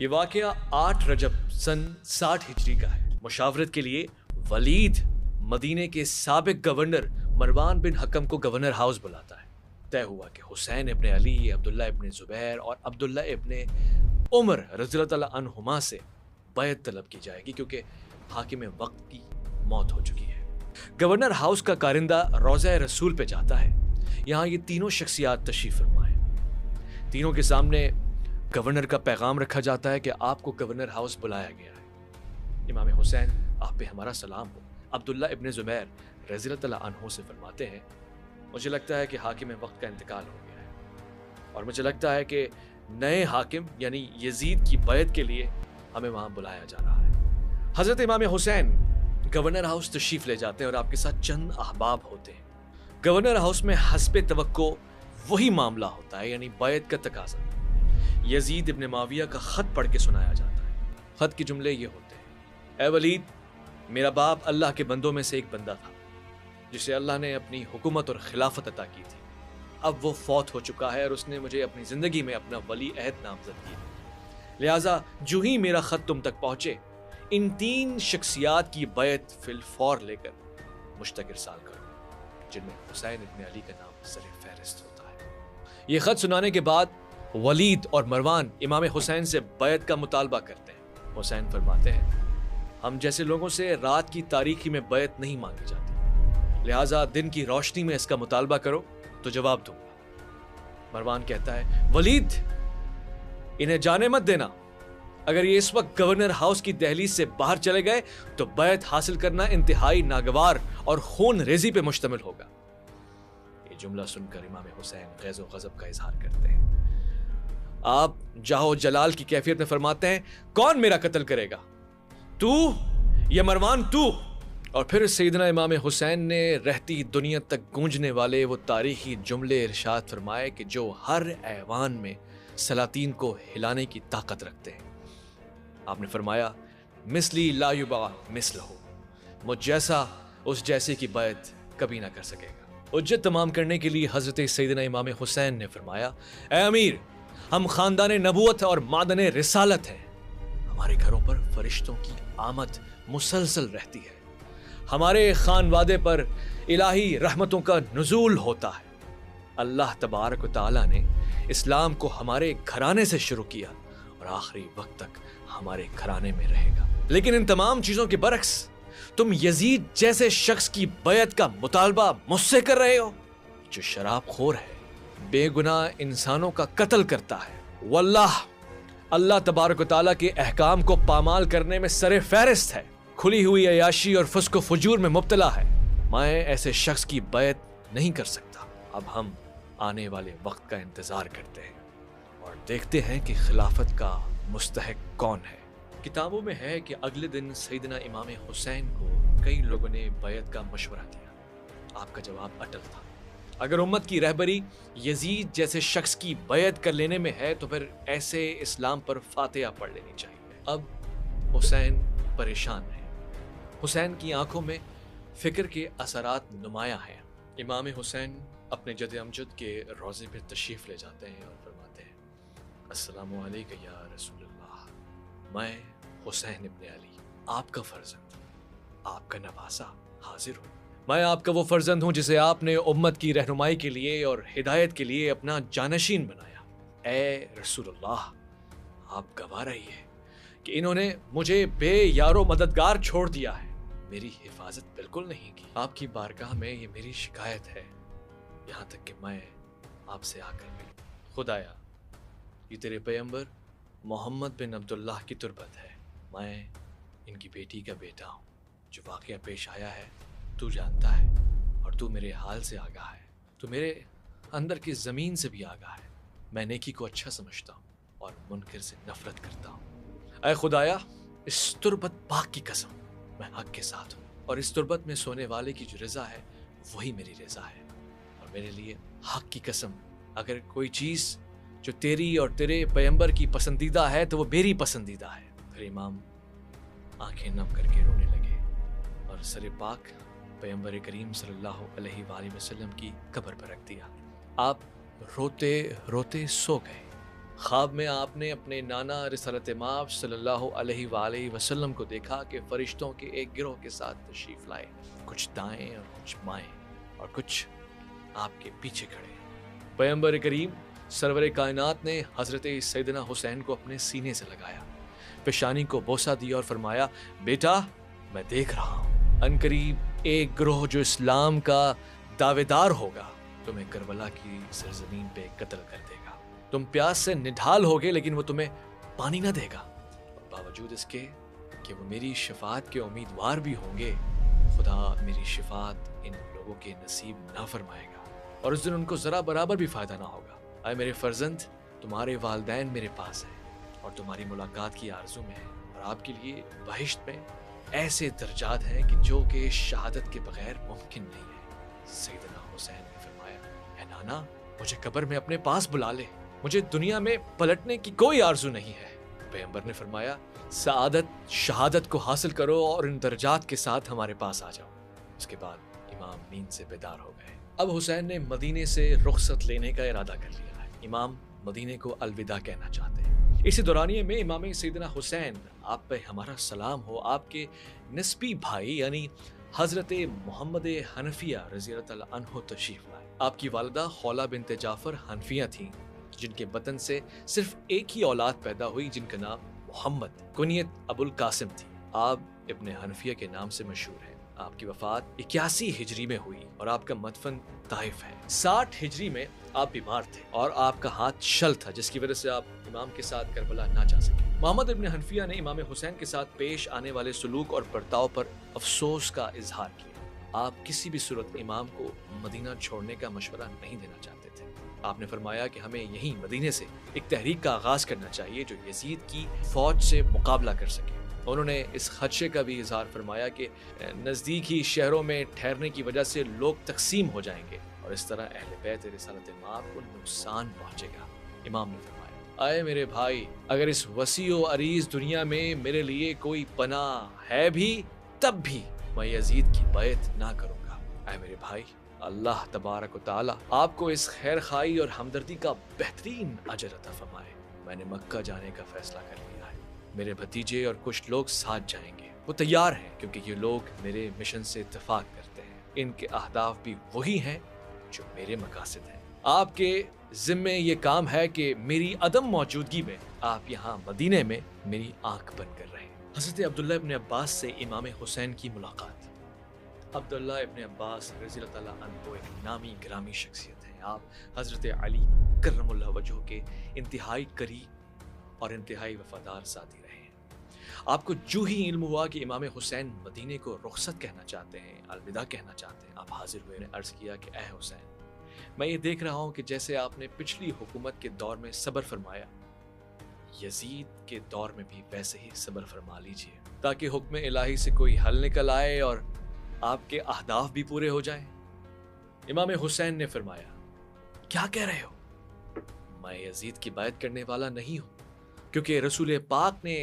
یہ واقعہ 8 رجب سن 60 ہجری کا ہے۔ مشاورت کے لیے ولید مدینے کے سابق گورنر مروان بن حکم کو گورنر ہاؤس بلاتا ہے۔ طے ہوا کہ حسین ابن علی، عبداللہ ابن زبیر اور عبداللہ ابن عمر رضی اللہ تعالیٰ عنہما سے بیعت طلب کی جائے گی کیونکہ حاکم وقت کی موت ہو چکی ہے۔ گورنر ہاؤس کا کارندہ روضہ رسول پہ جاتا ہے۔ یہاں یہ تینوں شخصیات تشریف فرما ہیں۔ تینوں کے سامنے گورنر کا پیغام رکھا جاتا ہے کہ آپ کو گورنر ہاؤس بلایا گیا ہے۔ امام حسین آپ پہ ہمارا سلام ہو۔ عبداللہ ابن زبیر رضی اللہ تعالیٰ عنہ سے فرماتے ہیں مجھے لگتا ہے کہ حاکم وقت کا انتقال ہو گیا ہے اور مجھے لگتا ہے کہ نئے حاکم یعنی یزید کی بیعت کے لیے ہمیں وہاں بلایا جا رہا ہے۔ حضرت امام حسین گورنر ہاؤس تشریف لے جاتے ہیں اور آپ کے ساتھ چند احباب ہوتے ہیں۔ گورنر ہاؤس میں حسب توقع وہی معاملہ ہوتا ہے یعنی بیعت کا تقاضا۔ یزید ابن معاویہ کا خط پڑھ کے سنایا جاتا ہے۔ خط کے جملے یہ ہوتے ہیں: اے ولید، میرا باپ اللہ کے بندوں میں سے ایک بندہ تھا جسے اللہ نے اپنی حکومت اور خلافت عطا کی تھی۔ اب وہ فوت ہو چکا ہے اور اس نے مجھے اپنی زندگی میں اپنا ولی عہد نامزد کیا، لہٰذا جو ہی میرا خط تم تک پہنچے ان 3 شخصیات کی بیعت فی الفور لے کر مجھ تک ارسال کرو، جن میں حسین ابن علی کا نام سر فہرست ہوتا ہے۔ یہ خط سنانے کے بعد ولید اور مروان امام حسین سے بیعت کا مطالبہ کرتے ہیں۔ حسین فرماتے ہیں ہم جیسے لوگوں سے رات کی تاریکی میں بیعت نہیں مانگی جاتی، لہٰذا دن کی روشنی میں اس کا مطالبہ کرو تو جواب دوں گا۔ مروان کہتا ہے ولید، انہیں جانے مت دینا، اگر یہ اس وقت گورنر ہاؤس کی دہلیز سے باہر چلے گئے تو بیعت حاصل کرنا انتہائی ناگوار اور خون ریزی پہ مشتمل ہوگا۔ یہ جملہ سن کر امام حسین غیظ و غضب کا اظہار کرتے ہیں۔ آپ جاہو جلال کی کیفیت میں فرماتے ہیں کون میرا قتل کرے گا، تو یا مروان تو؟ اور پھر سیدنا امام حسین نے رہتی دنیا تک گونجنے والے وہ تاریخی جملے ارشاد فرمائے کہ جو ہر ایوان میں سلاطین کو ہلانے کی طاقت رکھتے ہیں۔ آپ نے فرمایا مثلی لا یباع مثلہ، مجھ جیسا اس جیسے کی بیعت کبھی نہ کر سکے گا۔ حجت تمام کرنے کے لیے حضرت سیدنا امام حسین نے فرمایا اے امیر، ہم خاندان نبوت اور معدن رسالت ہیں، ہمارے گھروں پر فرشتوں کی آمد مسلسل رہتی ہے، ہمارے خانوادے پر الہی رحمتوں کا نزول ہوتا ہے۔ اللہ تبارک و تعالیٰ نے اسلام کو ہمارے گھرانے سے شروع کیا اور آخری وقت تک ہمارے گھرانے میں رہے گا۔ لیکن ان تمام چیزوں کے برعکس تم یزید جیسے شخص کی بیعت کا مطالبہ مجھ سے کر رہے ہو جو شراب خور ہے، بے گناہ انسانوں کا قتل کرتا ہے، واللہ اللہ تبارک و تعالیٰ کے احکام کو پامال کرنے میں سر فہرست ہے، کھلی ہوئی عیاشی اور فسق و فجور میں مبتلا ہے۔ میں ایسے شخص کی بیعت نہیں کر سکتا۔ اب ہم آنے والے وقت کا انتظار کرتے ہیں اور دیکھتے ہیں کہ خلافت کا مستحق کون ہے۔ کتابوں میں ہے کہ اگلے دن سیدنا امام حسین کو کئی لوگوں نے بیعت کا مشورہ دیا۔ آپ کا جواب اٹل تھا، اگر امت کی رہبری یزید جیسے شخص کی بیعت کر لینے میں ہے تو پھر ایسے اسلام پر فاتحہ پڑھ لینی چاہیے۔ اب حسین پریشان ہیں۔ حسین کی آنکھوں میں فکر کے اثرات نمایاں ہیں۔ امام حسین اپنے جد امجد کے روضے پہ تشریف لے جاتے ہیں اور فرماتے ہیں السلام علیکم یا رسول اللہ، میں حسین ابن علی، آپ کا فرزند، آپ کا نواسہ حاضر ہوں۔ میں آپ کا وہ فرزند ہوں جسے آپ نے امت کی رہنمائی کے لیے اور ہدایت کے لیے اپنا جانشین بنایا۔ اے رسول اللہ، آپ گواہ رہیے کہ انہوں نے مجھے بے یار و مددگار چھوڑ دیا ہے، میری حفاظت بالکل نہیں کی۔ آپ کی بارگاہ میں یہ میری شکایت ہے، یہاں تک کہ میں آپ سے آ کر ملوں۔ خدایا، یہ تیرے پیغمبر محمد بن عبداللہ کی تربت ہے، میں ان کی بیٹی کا بیٹا ہوں۔ جو واقعہ پیش آیا ہے تو جانتا ہے اور تو میرے حال سے آگاہ ہے، تو میرے اندر کی زمین سے بھی آگاہ ہے۔ میں نیکی کو اچھا سمجھتا ہوں اور منکر سے نفرت کرتا ہوں۔ اے خدایا، اس تربت پاک کی قسم، میں حق کے ساتھ ہوں اور اس تربت میں سونے والے کی جو رضا ہے وہی میری رضا ہے، اور میرے لیے حق کی قسم اگر کوئی چیز جو تیری اور تیرے پیغمبر کی پسندیدہ ہے تو وہ میری پسندیدہ ہے۔ پھر امام آنکھیں نم کر کے رونے لگے اور سر پاک پیغمبر کریم صلی اللہ علیہ وآلہ وسلم کی قبر پر رکھ دیا۔ آپ روتے روتے سو گئے، خواب میں آپ نے اپنے نانا رسالت مآب صلی اللہ علیہ وآلہ وسلم کو دیکھا کہ فرشتوں کے ایک گروہ کے ساتھ تشریف لائے، کچھ دائیں اور کچھ بائیں، اور کچھ آپ کے پیچھے کھڑے ہیں۔ پیغمبر کریم سرور کائنات نے حضرت سیدنا حسین کو اپنے سینے سے لگایا، پیشانی کو بوسہ دیا اور فرمایا، بیٹا میں دیکھ رہا ہوں، عنقریب ایک گروہ جو اسلام کا دعوے دار ہوگا تمہیں کربلا کی سرزمین پہ قتل کر دے گا۔ تم پیاس سے نڈھال ہوگے لیکن وہ تمہیں پانی نہ دے گا، اور باوجود اس کے کہ وہ میری شفاعت کے امیدوار بھی ہوں گے، خدا میری شفاعت ان لوگوں کے نصیب نہ فرمائے گا، اور اس دن ان کو ذرا برابر بھی فائدہ نہ ہوگا۔ اے میرے فرزند، تمہارے والدین میرے پاس ہیں اور تمہاری ملاقات کی آرزو میں ہیں، اور آپ کے لیے بہشت میں ایسے درجات ہیں کہ جو کہ شہادت کے بغیر ممکن نہیں ہے۔ سیدنا حسین نے فرمایا، اے نانا، مجھے قبر میں اپنے پاس بلا لے، مجھے دنیا میں پلٹنے کی کوئی آرزو نہیں ہے۔ پیغمبر نے فرمایا، سعادت شہادت کو حاصل کرو اور ان درجات کے ساتھ ہمارے پاس آ جاؤ۔ اس کے بعد امام نیند سے بیدار ہو گئے۔ اب حسین نے مدینے سے رخصت لینے کا ارادہ کر لیا ہے۔ امام مدینے کو الوداع کہنا چاہتے ہیں۔ اسی دورانیے میں امام سیدنا حسین، آپ پہ ہمارا سلام ہو، آپ کے نسبی بھائی یعنی حضرت محمد حنفیہ رضی اللہ تعالیٰ عنہ تشریف لائے۔ آپ کی والدہ خولہ بنت جعفر حنفیہ تھیں، جن کے بطن سے صرف ایک ہی اولاد پیدا ہوئی جن کا نام محمد کنیت ابو القاسم تھی۔ آپ ابن حنفیہ کے نام سے مشہور ہیں۔ آپ کی وفات 81 ہجری میں ہوئی اور آپ کا مدفن طائف ہے۔ 60 ہجری میں آپ بیمار تھے اور آپ کا ہاتھ شل تھا، جس کی وجہ سے آپ امام کے ساتھ کربلا نہ جا سکے۔ محمد ابن حنفیہ نے امام حسین کے ساتھ پیش آنے والے سلوک اور برتاؤ پر افسوس کا اظہار کیا۔ آپ کسی بھی صورت امام کو مدینہ چھوڑنے کا مشورہ نہیں دینا چاہتے تھے۔ آپ نے فرمایا کہ ہمیں یہیں مدینے سے ایک تحریک کا آغاز کرنا چاہیے جو یزید کی فوج سے مقابلہ کر سکے۔ انہوں نے اس خدشے کا بھی اظہار فرمایا کہ نزدیک ہی شہروں میں ٹھہرنے کی وجہ سے لوگ تقسیم ہو جائیں گے اور اس طرح اہل بیت رسالت مآب کو نقصان پہنچے گا۔ امام نے فرمایا، اے میرے بھائی، اگر اس وسیع و عریض دنیا میں میرے لیے کوئی پناہ ہے بھی تب بھی میں یزید کی بیعت نہ کروں گا۔ اے میرے بھائی، اللہ تبارک و تعالی آپ کو اس خیر خواہی اور ہمدردی کا بہترین اجر عطا فرمائے۔ میں نے مکہ جانے کا فیصلہ کر لیا ہے۔ میرے بھتیجے اور کچھ لوگ ساتھ جائیں گے۔ وہ تیار ہیں کیونکہ یہ لوگ میرے مشن سے اتفاق کرتے ہیں۔ ان کے اہداف بھی وہی ہیں جو میرے مقاصد ہیں۔ آپ کے ذمے یہ کام ہے کہ میری عدم موجودگی میں آپ یہاں مدینے میں میری آنکھ بند کر رہے ہیں۔ حضرت عبداللہ ابن عباس سے امام حسین کی ملاقات۔ عبداللہ ابن عباس رضی اللہ تعالیٰ عنہ ایک نامی گرامی شخصیت ہیں۔ آپ حضرت علی کرم اللہ وجہہ کے انتہائی قریب اور انتہائی وفادار ساتھی رہے ہیں۔ آپ کو جو ہی علم ہوا کہ امام حسین مدینے کو رخصت کہنا چاہتے ہیں، الوداع کہنا چاہتے ہیں، آپ حاضر ہوئے، نے عرض کیا کہ اے حسین، میں یہ دیکھ رہا ہوں کہ جیسے آپ نے پچھلی حکومت کے دور میں صبر فرمایا، یزید کے دور میں بھی ویسے ہی صبر فرما لیجئے تاکہ حکم الہی سے کوئی حل نکل آئے اور آپ کے اہداف بھی پورے ہو جائیں۔ امام حسین نے فرمایا، کیا کہہ رہے ہو؟ میں یزید کی بیعت کرنے والا نہیں ہوں، کیونکہ رسول پاک نے